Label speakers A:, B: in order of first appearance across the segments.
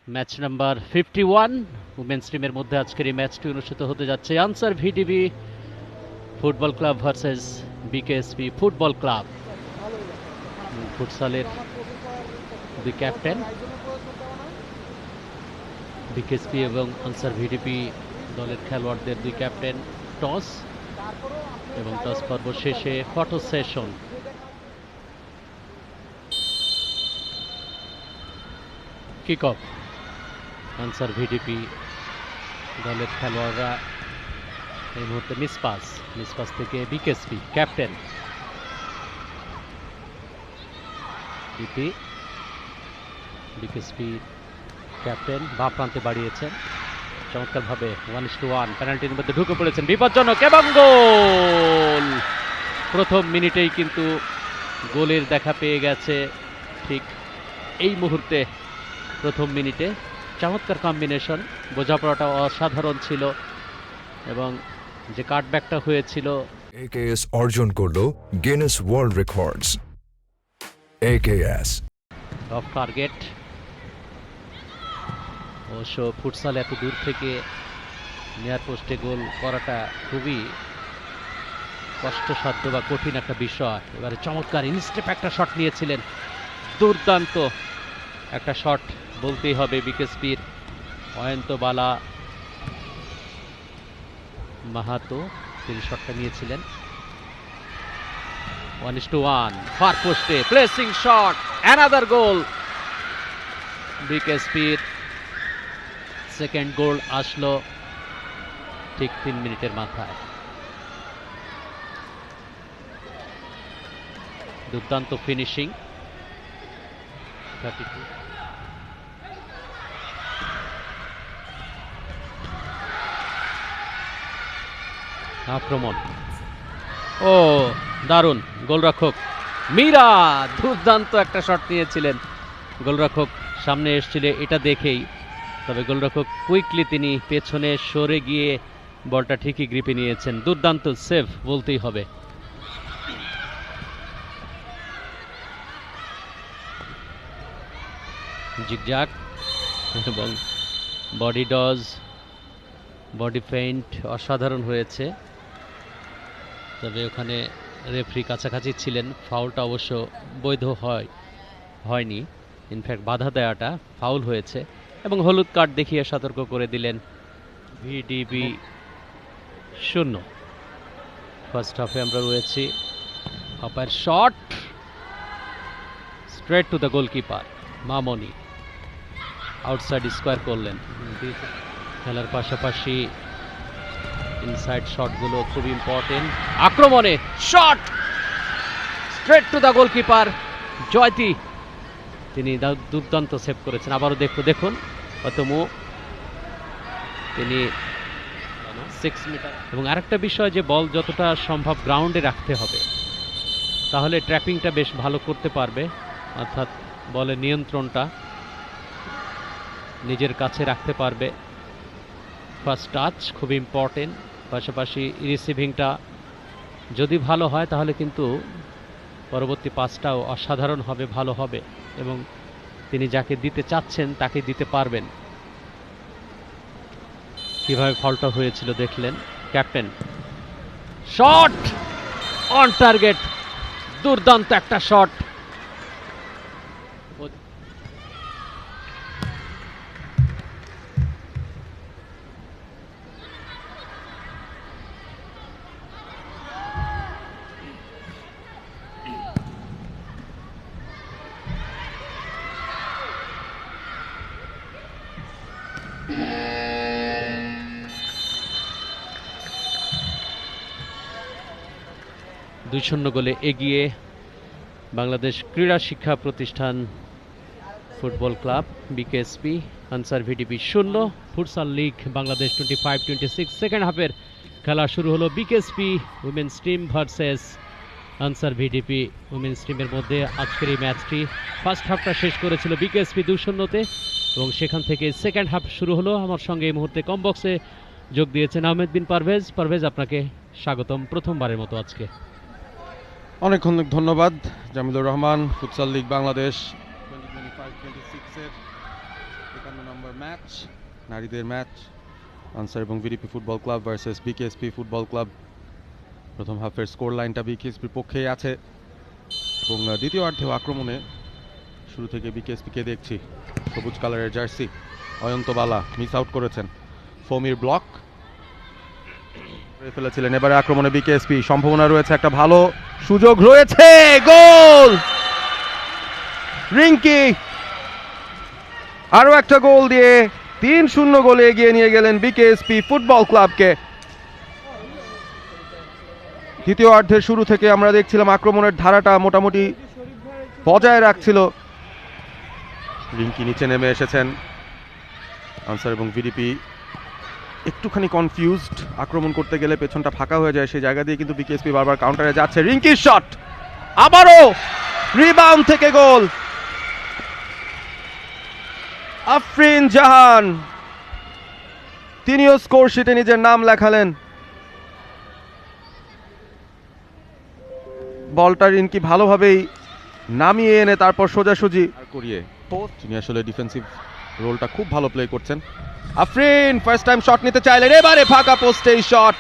A: Match number 51 women's টিমের মধ্যে আজকের এই ম্যাচটি অনুষ্ঠিত হতে যাচ্ছে Ansar VDP football club versus BKSP football club. ফুটসালের দুই ক্যাপ্টেন বিকেএসপি এবং আনসার ভিডিপি দলের খেলোয়াড়দের দুই ক্যাপ্টেন টস এবং টস পর্ব শেষে photo session. Kick off Ansar VDP দলের খেলোয়াড়রা এই মুহূর্তে মিসপাস থেকে বিকেএসপি ক্যাপ্টেন বিকেএসপি ক্যাপ্টেন বাঁ প্রান্তে বাড়িয়েছেন চমৎকারভাবে 1-1 পেনাল্টির মধ্যে ঢুকে পড়েছেন বিপজ্জনক এবং গোল। প্রথম মিনিটেই কিন্তু গোলের দেখা পেয়ে গেছে ঠিক এই মুহূর্তে। প্রথম মিনিটে চমৎকার কম্বিনেশন, বোঝাপড়াটা অসাধারণ ছিল এবং যে কাটব্যাকটা হয়েছিল
B: AKS অর্জন করলো Guinness world records. AKS
A: of target. অবশ্য ফুটসাল এত দূর থেকে নিয়ার পোস্টে গোল করাটা খুবই কষ্টসাধ্য বা কঠিন একটা বিষয়। এবারে চমৎকার ইনস্টেপ একটা শট নিয়েছিলেন, দুর্দান্ত একটা শট বলতেই হবে বিকেএসপির অয়ন্তবালা মাহাতো, তিনি শটটা নিয়েছিলেন। 1-1 ফার পোস্টে প্লেসিং শট, অ্যানাদার গোল। বিকেএসপির সেকেন্ড গোল আসলো ঠিক 3 মিনিটের মাথায়। দুর্দান্ত ফিনিশিং। 32 আক্রমণ, ও দারুণ গোলরক্ষক মীরা দুর্দান্ত একটা শট নিয়েছিলেন। গোলরক্ষক সামনে এসেছিল এটা দেখেই, তবে গোলরক্ষক কুইকলি তিনি পেছনে সরে গিয়ে বলটা ঠিকই গ্রিপে নিয়েছেন। দুর্দান্ত সেভ বলতেই হবে। জিগজ্যাগ এবং বডি ফেইন্ট অসাধারণ হয়েছে, তবে ওখানে রেফারি কাছাকাছি ছিলেন। ফাউলটা অবশ্য বৈধ হয়নি, ইনফ্যাক্ট বাধা দেওয়াটা ফাউল হয়েছে এবং হলুদ কার্ড দেখিয়ে সতর্ক করে দিলেন। ভিডিপি 0। ফার্স্ট হাফে আমরা রয়েছি। Upper shot straight to the goalkeeper Mamoni, outside square করলেন। খেলার পাশাপাশি ইনসাইড শটগুলো খুব ইম্পর্টেন্ট। আক্রমণে shot straight to the goalkeeper Joyti, তিনি দুর্দান্ত সেভ করেছেন। আবারও দেখুন অতমু, তিনি 6 মিটার। এবং আরেকটা বিষয় যে বল যতটা সম্ভব গ্রাউন্ডে রাখতে হবে, তাহলে ট্র্যাপিংটা বেশ ভালো করতে পারবে, অর্থাৎ বলের নিয়ন্ত্রণটা নিজের কাছে রাখতে পারবে। ফার্স্ট টাচ খুব ইম্পর্টেন্ট, পাশাপাশি রিসিভিংটা যদি ভালো হয় তাহলে কিন্তু পরবর্তী পাসটাও অসাধারণ হবে, ভালো হবে এবং তিনি যাকে দিতে চাচ্ছেন তাকে দিতে পারবেন। কিভাবে ফলটা হয়েছিল দেখলেন। ক্যাপ্টেন শট অন টার্গেট, দুর্দান্ত একটা শট। দুই 0 গোলে এগিয়ে বাংলাদেশ ক্রীড়া শিক্ষা প্রতিষ্ঠান football club BKSP. Ansar VDP 0। Futsal league Bangladesh 25-26 second হাফের খেলা শুরু হলো। BKSP women's team versus Ansar VDP women's টিমের মধ্যে আজকের এই ম্যাচটি। ফার্স্ট হাফটা শেষ করেছিল বিকেএসপি 2-0-তে এবং সেখান থেকে সেকেন্ড হাফ শুরু হলো। আমার সঙ্গে এই মুহূর্তে কম বক্সে যোগ দিয়েছেন আহমেদ বিন পারভেজ, আপনাকে স্বাগতম প্রথমবারের মতো আজকে।
C: অনেক অনেক ধন্যবাদ জামিলুর রহমান। ফুটসাল লিগ বাংলাদেশ 2025-26 এর নম্বর ম্যাচ, নারীদের ম্যাচ, আনসার এবং VDP football club versus BKSP football club. প্রথম হাফের স্কোর লাইনটা বিকেএসপির পক্ষেই আছে এবং দ্বিতীয়ার্ধেও আক্রমণে শুরু থেকে বিকেএসপিকে দেখছি। সবুজ কালারের জার্সি অয়ন্তবালা মিস আউট করেছেন। ফমির ব্লক ফেলেছিলেন। এবারে আক্রমণে বিকেএসপি, সম্ভাবনা রয়েছে, একটা ভালো সুযোগ রয়েছে, গোল! রিঙ্কি আরো একটা গোল দিয়ে 3-0 গোলে এগিয়ে নিয়ে গেলেন বিকেএসপি ফুটবল ক্লাবকে। দ্বিতীয়ার্ধের শুরু থেকে আমরা দেখছিলাম আক্রমণের ধারাটা মোটামুটি বজায় রাখছিল। রিঙ্কি নিচে নেমে এসেছেন। আনসার এবং ভিডিপি একটুখানি কনফিউজড, আক্রমণ করতে গেলে পেছনটা ফাঁকা হয়ে যায়, সেই জায়গা দিয়ে কিন্তু বিকেএসপি বারবার কাউন্টারে যাচ্ছে। রিঙ্কির শট, আবারও রিবাউন্ড থেকে গোল। আফরিন জাহান তিনিও স্কোর শিটে নিজের নাম লেখালেন। বলটা রিঙ্কি ভালোভাবেই নামিয়ে এনে তারপর সোজাসুজি করিয়ে তিনি আসলে ডিফেন্সিভ রোলটা খুব ভালো প্লে করছেন। আফরিন ফার্স্ট টাইম শট নিতে চাইলেন, এবারে ফাঁকা পোস্টে এই শট।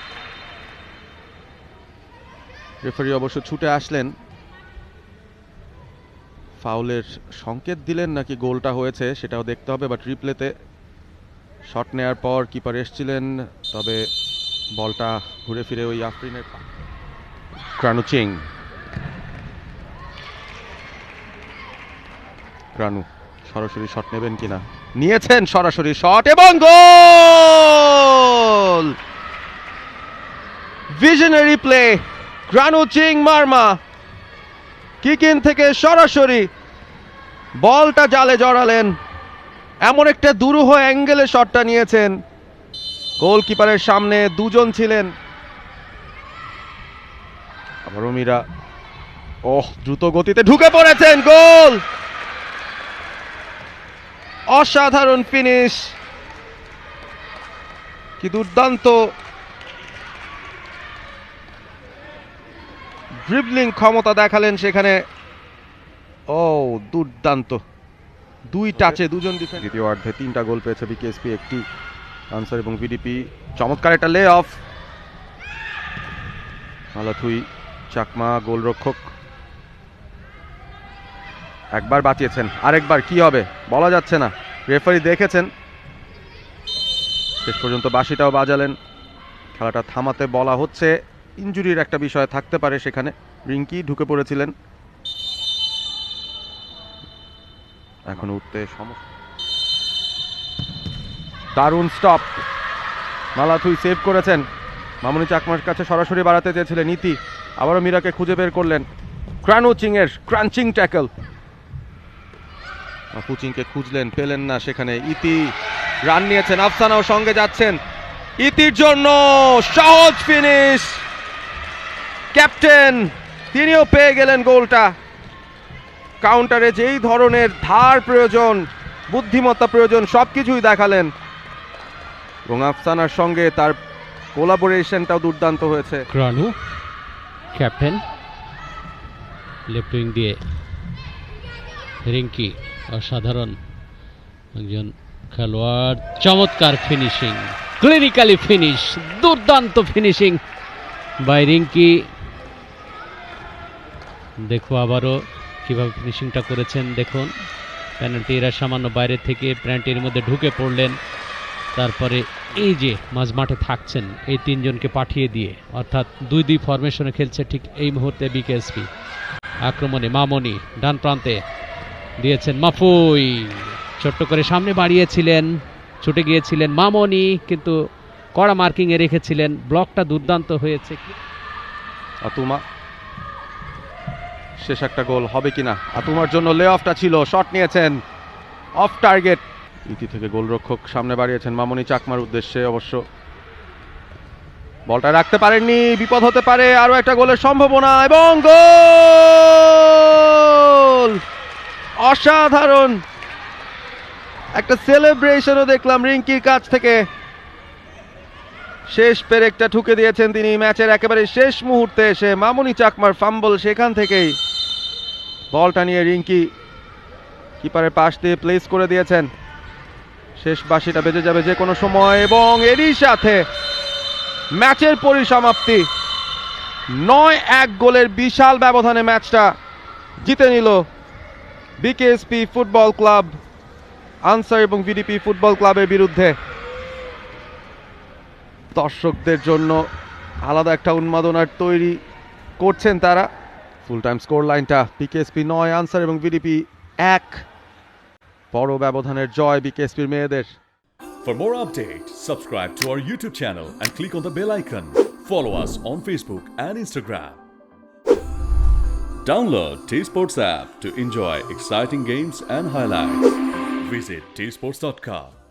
C: রেফারি অবশ্য ছুটে আসলেন, ফাউলের সংকেত দিলেন নাকি গোলটা হয়েছে সেটাও দেখতে হবে, বাট রিপ্লেতে শট নেয়ার পর কিপার এসছিলেন, তবে বলটা ঘুরে ফিরে ওই আফরিনের ক্রানুচিং। ক্রানু সরাসরি শট নেবেন কিনা, নিয়েছেন সরাসরি শট এবং গোল! ভিশনারি প্লে, ক্রানুচিং মার্মা কিকিন থেকে সরাসরি বলটা জালে জড়ালেন। এমন একটা দুরূহ অ্যাঙ্গেলে শটটা নিয়েছেন, গোলকিপারের সামনে দুজন ছিলেন। আবারও মীরা, ওহ দ্রুত গতিতে ঢুকে পড়েছেন, গোল! অসাধারণ ফিনিশ, কি দুর্দান্ত ড্রিবলিং ক্ষমতা দেখালেন সেখানে। ও দুর্দান্ত, দুই টাচে দুজন ডিফেন্স। দ্বিতীয় অর্ধে 3টা গোল পেয়েছে বিকেএসপি, একটি আনসার এবং ভিডিপি। চমৎকার একটা লে অফ, মালাথুই চাকমা গোলরক্ষক একবার বাঁচিয়েছেন, আরেকবার কি হবে বলা যাচ্ছে না, রেফারি দেখেছেন, শেষ পর্যন্ত বাঁশিটাও বাজালেন। খেলাটা থামাতে বলা হচ্ছে, ইনজুরির একটা বিষয় থাকতে পারে সেখানে। রিঙ্কি ঢুকে পড়েছিলেন, এখন উঠতে সমস্যা। দারুণ স্টপ, মালাথুই সেভ করেছেন। মামুনি চাকমার কাছে সরাসরি বাড়াতে চেয়েছিলেন ইতি, আবারও মীরাকে খুঁজে বের করলেন। ক্রানুচিং এর ক্রাঞ্চিং ট্যাকল, পুচিংকে খুঁজলেন, পেলেন না, সেখানে ইতি রান নিয়েছেন, আফসানাও সঙ্গে যাচ্ছেন। ইতির জন্য সহজ ফিনিশ, ক্যাপ্টেন তিনিও পেয়ে গেলেন গোলটা। কাউন্টারে যেই ধরনের ধার প্রয়োজন, বুদ্ধিমত্তা প্রয়োজন, সবকিছুই দেখালেন এবং আফসানার সঙ্গে তার কোলাবোরেশনটাও দুর্দান্ত হয়েছে।
A: ক্রানু ক্যাপ্টেন, লেফট উইং দিয়ে রিঙ্কি অসাধারণ একজন খেলোয়াড়, চমৎকার ফিনিশিং, ক্লিনিক্যালি ফিনিশ, দুর্দান্ত ফিনিশিং বাই রিঙ্কি। দেখো আবারও কিভাবে ফিনিশিংটা করেছেন, দেখুন পেনাল্টি এরা সামান্য বাইরে থেকে পেনাল্টির মধ্যে ঢুকে পড়লেন, তারপরে এই যে মাঝ মাঠে থাকছেন এই তিনজনকে পাঠিয়ে দিয়ে, অর্থাৎ 2-2 ফরমেশনে খেলছে ঠিক এই মুহূর্তে বিকেএসপি। আক্রমণে মামনি ডান প্রান্তে দিয়েছেন, মাফুই ছোট্ট করে সামনে বাড়িয়েছিলেন, ছুটে গিয়েছিলেন মামনি, কিন্তু কড়া মার্কিং এ রেখেছিলেন, ব্লকটা দুর্দান্ত হয়েছে।
C: আতুমা, শেষ একটা গোল হবে কিনা, আতুমার জন্য লে অফটা ছিল, শট নিয়েছেন অফ টার্গেট। ইতি থেকে গোলরক্ষক সামনে বাড়িয়েছেন মামনি চাকমার উদ্দেশ্যে, অবশ্য বলটা রাখতে পারেননি, বিপদ হতে পারে, আরো একটা গোলের সম্ভাবনা এবং গোল! অসাধারণ একটা সেলিব্রেশনও দেখলাম রিঙ্কির কাছ থেকে। শেষ পেরেকটা ঠুকে দিয়েছেন তিনি ম্যাচের একেবারে শেষ মুহূর্তে এসে। মামুনি চাকমার ফাম্বল, সেখান থেকেই বলটা নিয়ে রিঙ্কি কিপারের পাশ দিয়ে প্লেস করে দিয়েছেন। শেষ বাঁশিটা বেজে যাবে যে কোনো সময় এবং এরই সাথে ম্যাচের পরিসমাপ্তি। 9-1 গোলের বিশাল ব্যবধানে ম্যাচটা জিতে নিল বিকেএসপি ফুটবল ক্লাব আনসার এবং ভিডিপি ফুটবল ক্লাবের বিরুদ্ধে। দর্শকদের জন্য আলাদা একটা উন্মাদনার তৈরি করছেন তারা। ফুল টাইম স্কোর লাইনটা বিকেএসপি 9 আনসার এবং ভিডিপি 1। বড় ব্যবধানের জয় বিকেএসপির মেয়েদের।
D: For more updates, subscribe to our YouTube channel and click on the bell icon. Follow us on Facebook and Instagram. Download T-Sports app to enjoy exciting games and highlights. Visit tsports.com.